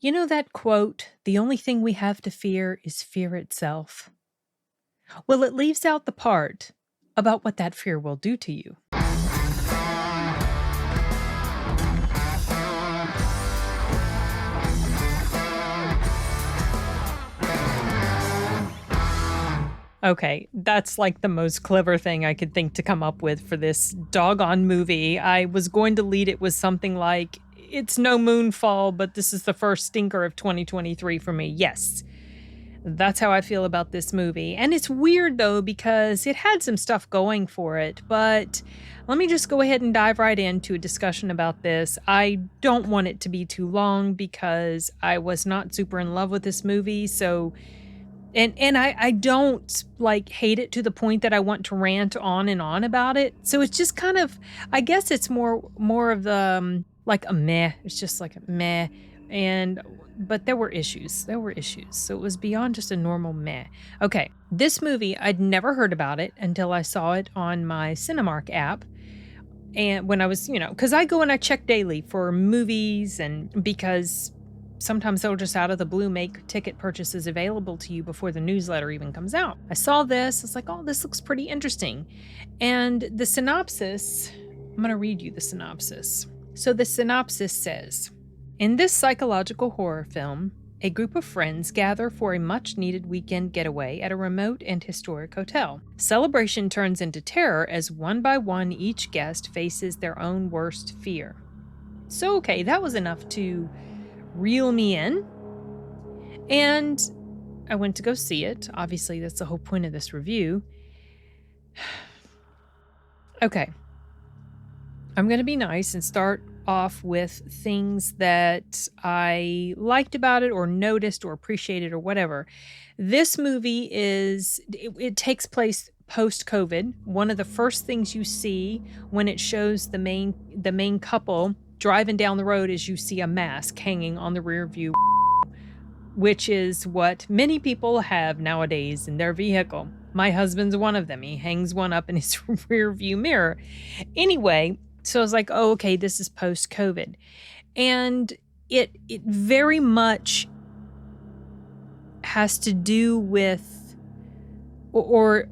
You know that quote, the only thing we have to fear is fear itself? Well, it leaves out the part about what that fear will do to you. Okay, that's like the most clever thing I could think to come up with for this doggone movie. I was going to lead it with something like, it's no moonfall, but this is the first stinker of 2023 for me. Yes, that's how I feel about this movie. And it's weird though, because it had some stuff going for it, but let me just go ahead and dive right into a discussion about this. I don't want it to be too long because I was not super in love with this movie, so and I don't like hate it to the point that I want to rant on and on about it. So it's just kind of, I guess it's more of the like a meh. It's just like a meh. But there were issues. There were issues. So it was beyond just a normal meh. Okay, this movie, I'd never heard about it until I saw it on my Cinemark app. And when I was, because I go and I check daily for movies, and because sometimes they'll just out of the blue make ticket purchases available to you before the newsletter even comes out. I saw this. It's like, oh, this looks pretty interesting. And the synopsis, I'm going to read you the synopsis. So the synopsis says, in this psychological horror film, a group of friends gather for a much-needed weekend getaway at a remote and historic hotel. Celebration turns into terror as one by one each guest faces their own worst fear. So, okay, that was enough to reel me in, and I went to go see it. Obviously, that's the whole point of this review. Okay, I'm going to be nice and start off with things that I liked about it or noticed or appreciated or whatever. This movie it takes place post-COVID. One of the first things you see when it shows the main couple driving down the road is you see a mask hanging on the rear view, which is what many people have nowadays in their vehicle. My husband's one of them. He hangs one up in his rear view mirror. Anyway, so I was like, oh, okay, this is post-COVID. And it very much has to do with, or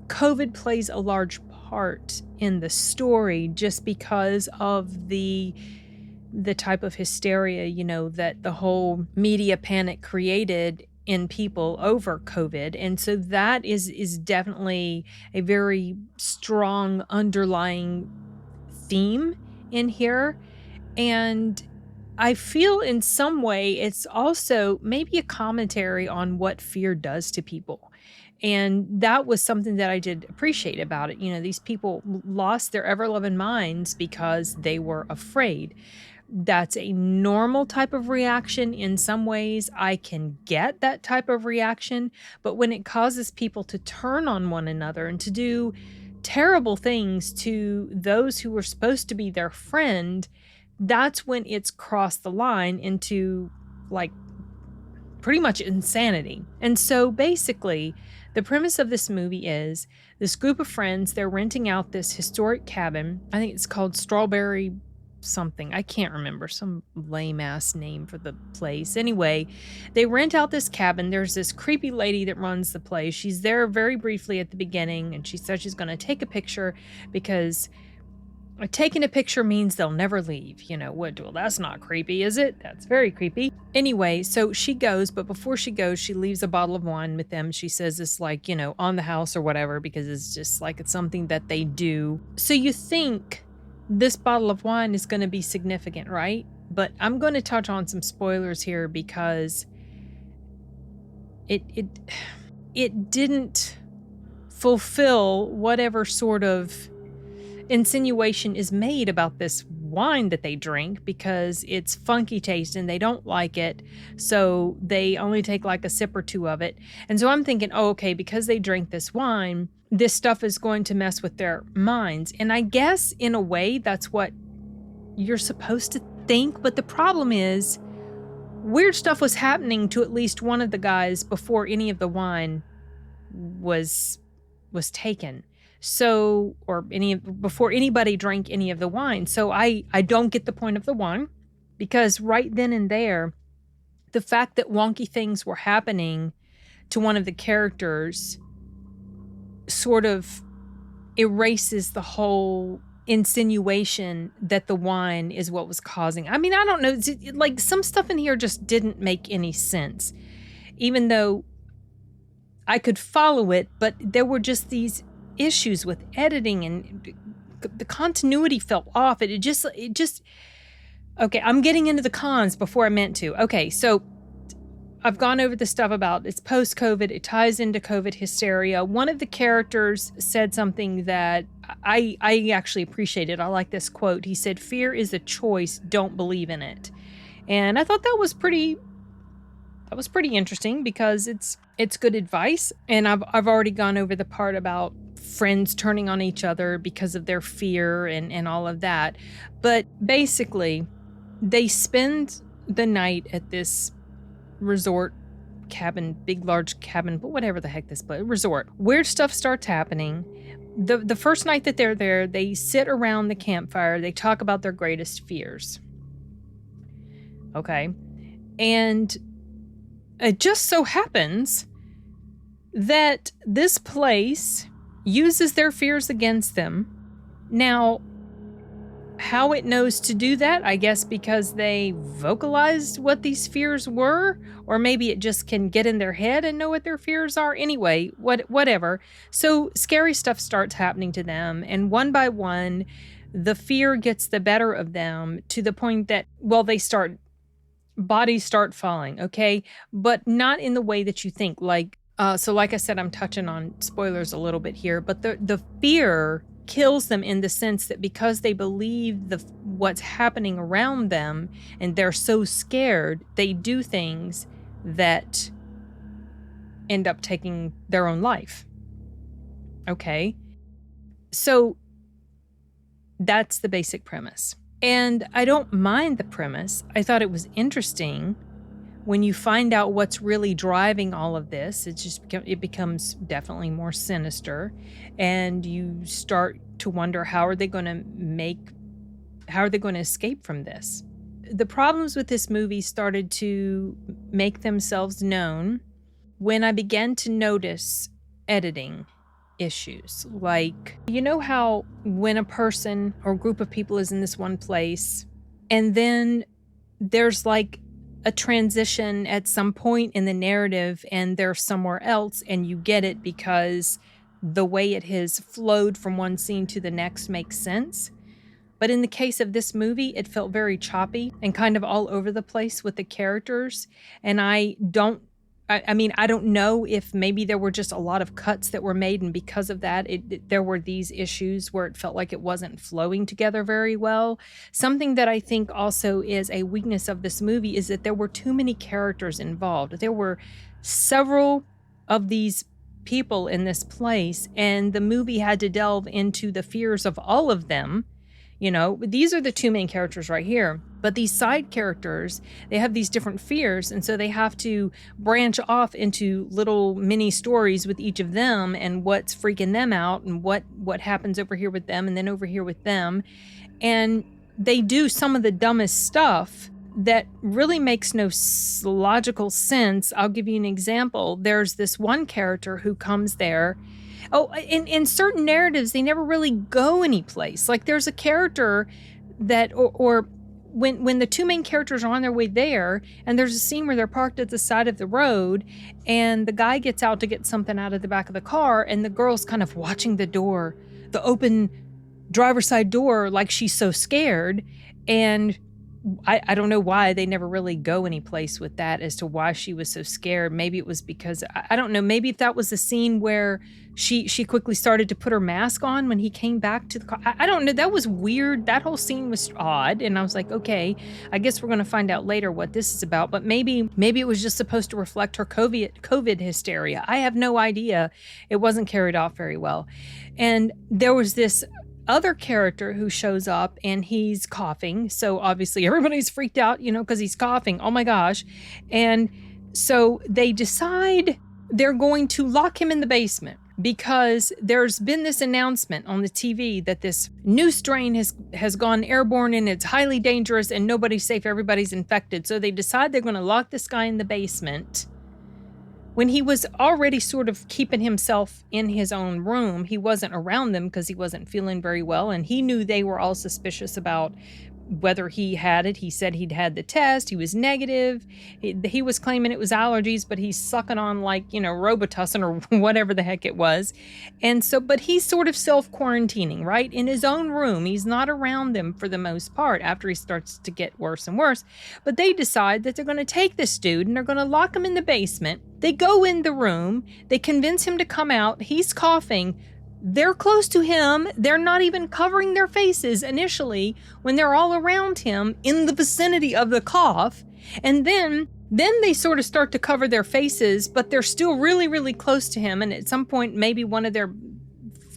COVID plays a large part in the story just because of the type of hysteria, that the whole media panic created in people over COVID. And so that is definitely a very strong underlying theme in here. And I feel in some way it's also maybe a commentary on what fear does to people. And that was something that I did appreciate about it. These people lost their ever-loving minds because they were afraid. That's a normal type of reaction. In some ways, I can get that type of reaction. But when it causes people to turn on one another and to do terrible things to those who were supposed to be their friend, that's when it's crossed the line into, like, pretty much insanity. And so basically, the premise of this movie is this group of friends, they're renting out this historic cabin. I think it's called Strawberry something. I can't remember, some lame ass name for the place. Anyway, they rent out this cabin. There's this creepy lady that runs the place. She's there very briefly at the beginning, and she says she's going to take a picture because taking a picture means they'll never leave. Well, that's not creepy, is it? That's very creepy. Anyway, so she goes, but before she goes, she leaves a bottle of wine with them. She says it's like, on the house or whatever, because it's just like it's something that they do. So you think this bottle of wine is going to be significant, right? But I'm going to touch on some spoilers here because it didn't fulfill whatever sort of insinuation is made about this wine that they drink, because it's funky taste and they don't like it, so they only take like a sip or two of it. And so I'm thinking, oh, okay, because they drink this wine, this stuff is going to mess with their minds. And I guess in a way that's what you're supposed to think, but the problem is weird stuff was happening to at least one of the guys before any of the wine was taken. So, or before anybody drank any of the wine. So I don't get the point of the wine. because right then and there, the fact that wonky things were happening to one of the characters sort of erases the whole insinuation that the wine is what was causing. I mean, I don't know. Like, some stuff in here just didn't make any sense, even though I could follow it, but there were just these issues with editing, and the continuity felt off. It just, okay, I'm getting into the cons before I meant to. Okay, so I've gone over the stuff about it's post-COVID. It ties into COVID hysteria. One of the characters said something that I actually appreciated. I like this quote. He said, "Fear is a choice. Don't believe in it." And I thought that was pretty interesting, because it's good advice. And I've already gone over the part about friends turning on each other because of their fear and all of that. But basically, they spend the night at this resort cabin, big large cabin, but whatever the heck this place, resort. Weird stuff starts happening. The first night that they're there, they sit around the campfire. They talk about their greatest fears. Okay. And it just so happens that this place uses their fears against them. Now, how it knows to do that, I guess because they vocalized what these fears were, or maybe it just can get in their head and know what their fears are. Anyway, whatever. So scary stuff starts happening to them, and one by one, the fear gets the better of them to the point that, well, bodies start falling, okay? But not in the way that you think. Like, so like I said, I'm touching on spoilers a little bit here, but the fear kills them in the sense that because they believe what's happening around them and they're so scared, they do things that end up taking their own life. Okay? So that's the basic premise. And I don't mind the premise. I thought it was interesting. When you find out what's really driving all of this, it becomes definitely more sinister, and you start to wonder, how are they going to escape from this? The problems with this movie started to make themselves known when I began to notice editing issues. Like, you know how when a person or group of people is in this one place, and then there's like a transition at some point in the narrative and they're somewhere else, and you get it because the way it has flowed from one scene to the next makes sense. But in the case of this movie, it felt very choppy and kind of all over the place with the characters. And I don't know if maybe there were just a lot of cuts that were made, and because of that, there were these issues where it felt like it wasn't flowing together very well. Something that I think also is a weakness of this movie is that there were too many characters involved. There were several of these people in this place, and the movie had to delve into the fears of all of them. You know, these are the two main characters right here, but these side characters, they have these different fears, and so they have to branch off into little mini stories with each of them and what's freaking them out and what happens over here with them and then over here with them. And they do some of the dumbest stuff that really makes no logical sense. I'll give you an example. There's this one character who comes there. Oh, in certain narratives, they never really go anyplace. Like, there's a character that, or when the two main characters are on their way there, and there's a scene where they're parked at the side of the road, and the guy gets out to get something out of the back of the car, and the girl's kind of watching the door, the open driver's side door, like she's so scared. And I don't know why they never really go any place with that as to why she was so scared. Maybe it was because, I don't know, maybe if that was the scene where she quickly started to put her mask on when he came back to the car. I don't know. That was weird. That whole scene was odd. And I was like, okay, I guess we're going to find out later what this is about. But maybe it was just supposed to reflect her COVID hysteria. I have no idea. It wasn't carried off very well. And there was this other character who shows up, and he's coughing. So obviously everybody's freaked out, because he's coughing. Oh my gosh. And so they decide they're going to lock him in the basement because there's been this announcement on the TV that this new strain has gone airborne and it's highly dangerous and nobody's safe, everybody's infected. So they decide they're going to lock this guy in the basement. When he was already sort of keeping himself in his own room, he wasn't around them because he wasn't feeling very well, and he knew they were all suspicious about whether he had it. He said he'd had the test. He was negative. He was claiming it was allergies, but he's sucking on Robitussin or whatever the heck it was. And so, but he's sort of self-quarantining, right? In his own room. He's not around them for the most part after he starts to get worse and worse. But they decide that they're going to take this dude and they're going to lock him in the basement. They go in the room. They convince him to come out. He's coughing. They're close to him. They're not even covering their faces initially when they're all around him in the vicinity of the cough. And then they sort of start to cover their faces, but they're still really, really close to him. And at some point, maybe one of their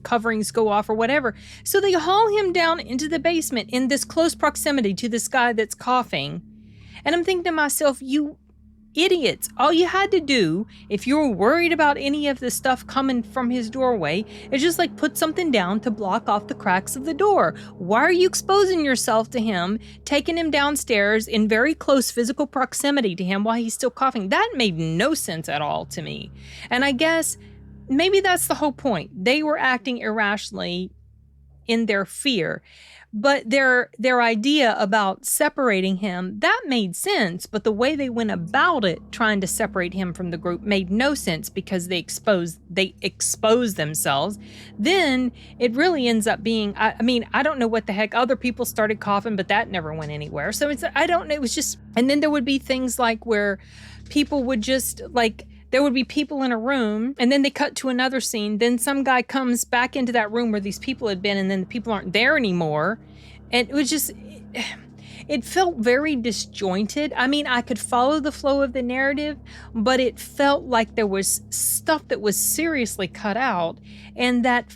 coverings go off or whatever. So they haul him down into the basement in this close proximity to this guy that's coughing. And I'm thinking to myself, you idiots, all you had to do, if you were worried about any of the stuff coming from his doorway, is just put something down to block off the cracks of the door. Why are you exposing yourself to him, taking him downstairs in very close physical proximity to him while he's still coughing? That made no sense at all to me. And I guess maybe that's the whole point. They were acting irrationally in their fear. But their idea about separating him, that made sense. But the way they went about it, trying to separate him from the group, made no sense because they expose themselves. Then it really ends up being, I don't know what the heck. Other people started coughing, but that never went anywhere. So I don't know. It was just, and then there would be things where people would just there would be people in a room and then they cut to another scene. Then some guy comes back into that room where these people had been and then the people aren't there anymore. And it was just, it felt very disjointed. I could follow the flow of the narrative, but it felt like there was stuff that was seriously cut out and that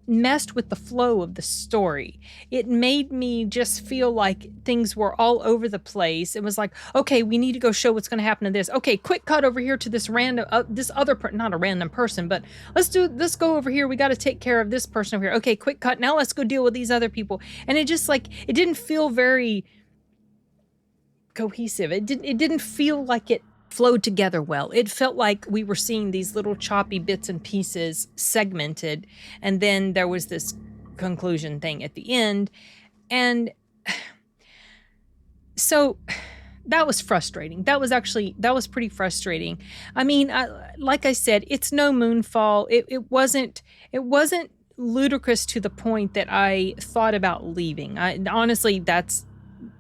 messed with the flow of the story. It made me just feel like things were all over the place. It was like, okay, we need to go show what's going to happen to this. Okay, quick cut over here to this random, not a random person, but let's go over here. We got to take care of this person over here. Okay, quick cut. Now let's go deal with these other people. And it just it didn't feel very cohesive. It didn't feel like it flowed together well. It felt like we were seeing these little choppy bits and pieces segmented, and then there was this conclusion thing at the end. And so that was frustrating. That was pretty frustrating. Like I said, it's no Moonfall. It wasn't ludicrous to the point that I thought about leaving. Honestly,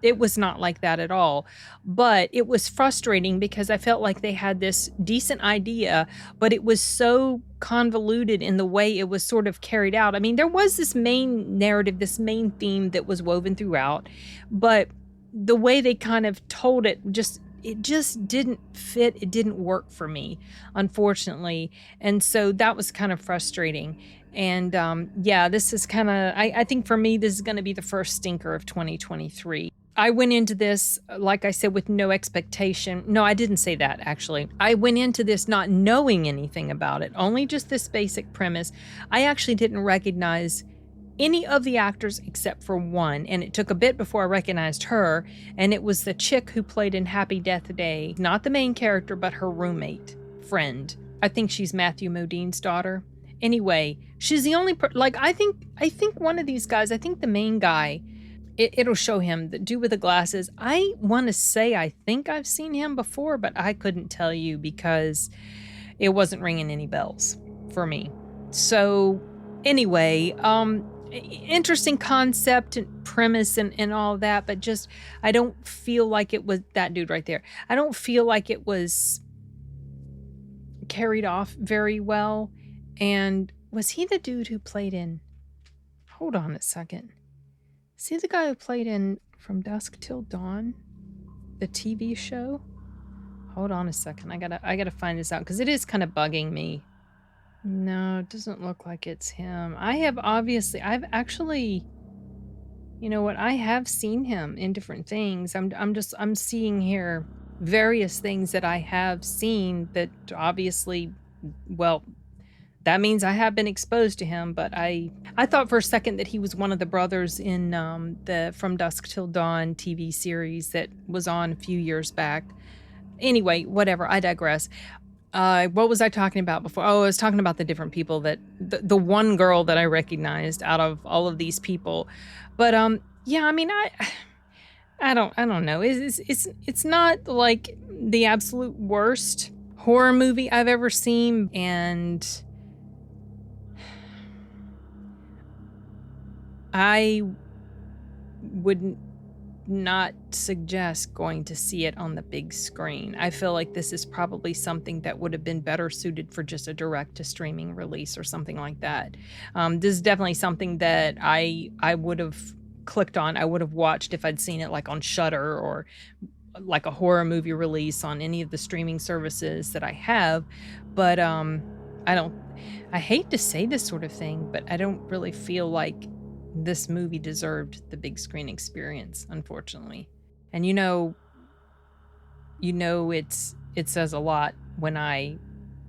it was not like that at all. But it was frustrating because I felt like they had this decent idea, but it was so convoluted in the way it was sort of carried out. There was this main narrative, this main theme that was woven throughout, but the way they kind of told it just didn't fit. It didn't work for me, unfortunately. And so that was kind of frustrating. And this is kind of, I think for me, this is going to be the first stinker of 2023. I went into this, like I said, with no expectation. No, I didn't say that, actually. I went into this not knowing anything about it, only just this basic premise. I actually didn't recognize any of the actors except for one, and it took a bit before I recognized her, and it was the chick who played in Happy Death Day. Not the main character, but her roommate, friend. I think she's Matthew Modine's daughter. Anyway, she's the only I think one of these guys, I think the main guy, it'll show him, the dude with the glasses. I want to say I think I've seen him before, but I couldn't tell you because it wasn't ringing any bells for me. So anyway, interesting concept and premise and all that, but just, I don't feel like it was that dude right there. I don't feel like it was carried off very well. And was he the dude who played in, hold on a second. Is he the guy who played in From Dusk Till Dawn, the TV show? Hold on a second. I gotta find this out because it is kind of bugging me. No, it doesn't look like it's him. I've actually, you know what? I have seen him in different things. I'm seeing here various things that I have seen that obviously, well, that means I have been exposed to him, but I thought for a second that he was one of the brothers in the From Dusk Till Dawn TV series that was on a few years back. Anyway, whatever, I digress. What was I talking about before? Oh, I was talking about the different people that the one girl that I recognized out of all of these people. But yeah, I mean, I don't know. It's not like the absolute worst horror movie I've ever seen, and I would not suggest going to see it on the big screen. I feel like this is probably something that would have been better suited for just a direct to streaming release or something like that. This is definitely something that I would have clicked on. I would have watched if I'd seen it like on Shudder or like a horror movie release on any of the streaming services that I have. But I hate to say this sort of thing, but I don't really feel like this movie deserved the big screen experience, unfortunately. And you know it says a lot when I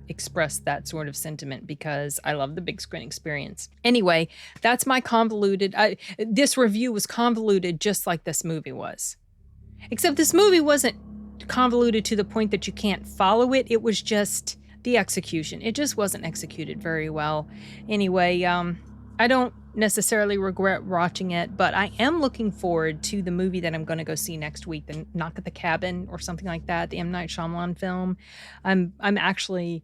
express that sort of sentiment, because I love the big screen experience. Anyway, that's my convoluted, this review was convoluted just like this movie was. Except this movie wasn't convoluted to the point that you can't follow it. It was just the execution. It just wasn't executed very well. Anyway, I don't necessarily regret watching it, but I am looking forward to the movie that I'm going to go see next week, the Knock at the Cabin or something like that, the M. Night Shyamalan film. I'm actually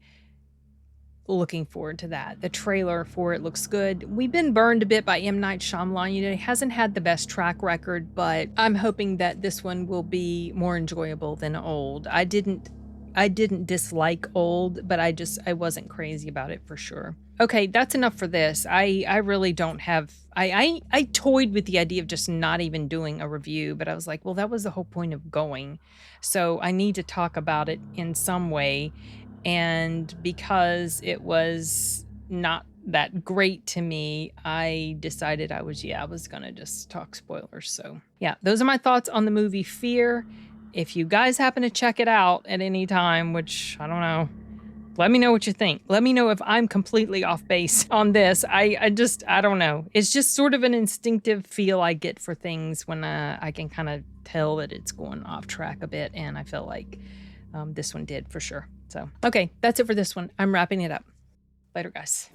looking forward to that. The trailer for it looks good. We've been burned a bit by M. Night Shyamalan. You know, he hasn't had the best track record, but I'm hoping that this one will be more enjoyable than Old. I didn't dislike Old, but I wasn't crazy about it for sure. Okay, that's enough for this. I really don't have, I toyed with the idea of just not even doing a review, but I was like, well, that was the whole point of going. So I need to talk about it in some way. And because it was not that great to me, I decided I was gonna just talk spoilers. So yeah, those are my thoughts on the movie Fear. If you guys happen to check it out at any time, which I don't know, let me know what you think. Let me know if I'm completely off base on this. I don't know. It's just sort of an instinctive feel I get for things when I can kind of tell that it's going off track a bit, and I felt like this one did for sure. So, okay, that's it for this one. I'm wrapping it up. Later, guys.